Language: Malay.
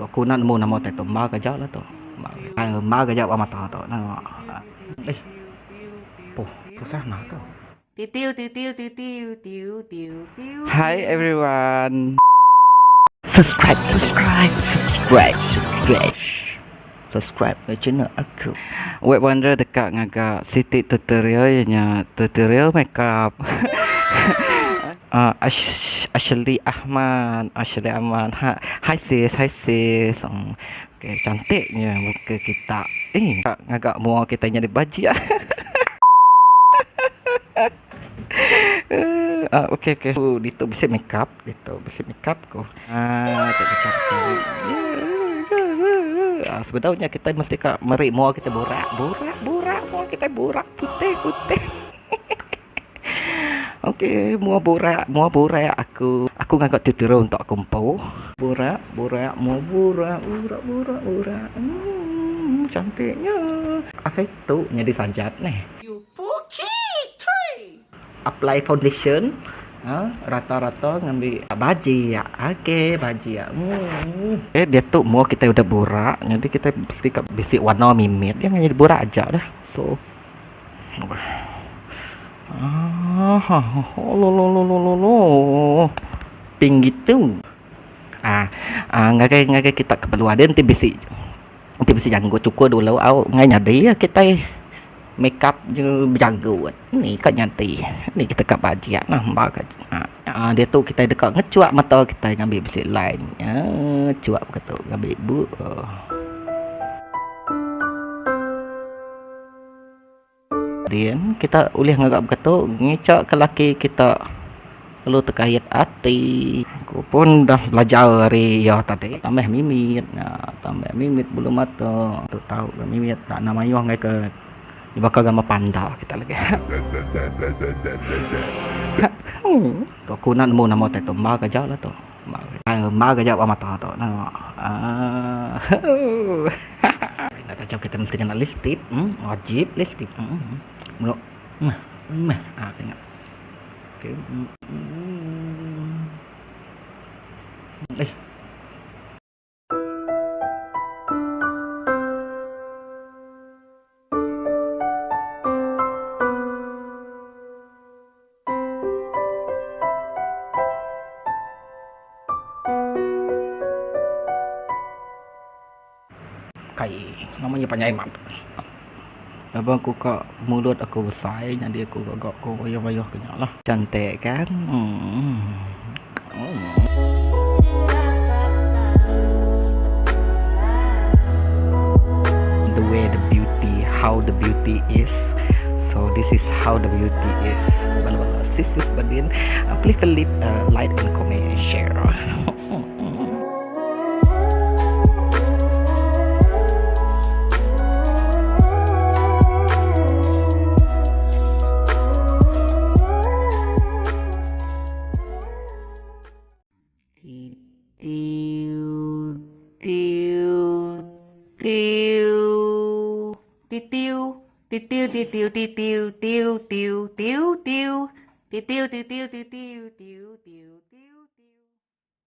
to kunan mo na mo te to ma ka jaw la to ma ka jaw ama to na eh po sana to. Hi everyone. Subscribe ke channel aku. Web Wonder dekat ngagak Siti tutorial makeup. Ashley Ahmad. Hi sis. Okay, cantiknya muka kita. Ngagak muak kita jadi baji. Okay. Dito bisa makeup ko. Sebenarnya kita mesti meri muak kita borak muak kita borak putih. Okay, mua borak aku ngagak tutorial untuk kumpu. Borak. Cantiknya. Asal itu jadi sanjat nih. Apply foundation, rata-rata ngambil baji ya. Okay, baji ya. Dia tuh mau kita udah borak, jadi kita bisi warna mimit, dia jadi borak aja dah. So, pink gitu. Ngagai kita keperluan dia nanti bisi janggut cukup dulu. Ngai nyadi ya kita makeup je berjaga ni kat nyanti ni kita kat bajiak nampak kat dia tu kita dekat ngecuak mata kita ngambil bisik line cuak begitu ngambil bu kita ulih ngagak begitu ngecak ke laki kita perlu terkait hati. Aku pun dah belajar hari ya tadi tambah mimit belum mata tu tahu mimit tak nama yo ngai ke di bakal gambar panda kita lagi. To kunan mo na mo te to ma ka jaw la to. Ma ka jaw ama to na. Kita coba kita mesti kena listip, wajib listip. Mula. Tengok. Okey. Namanya panjang mat. Abang aku kat mulut aku besar, jadi aku agak wayah kenyak lah. Cantik kan? The way the beauty, how the beauty is. So this is how the beauty is. Sis Badin, please leave like and comment and share. Titiu.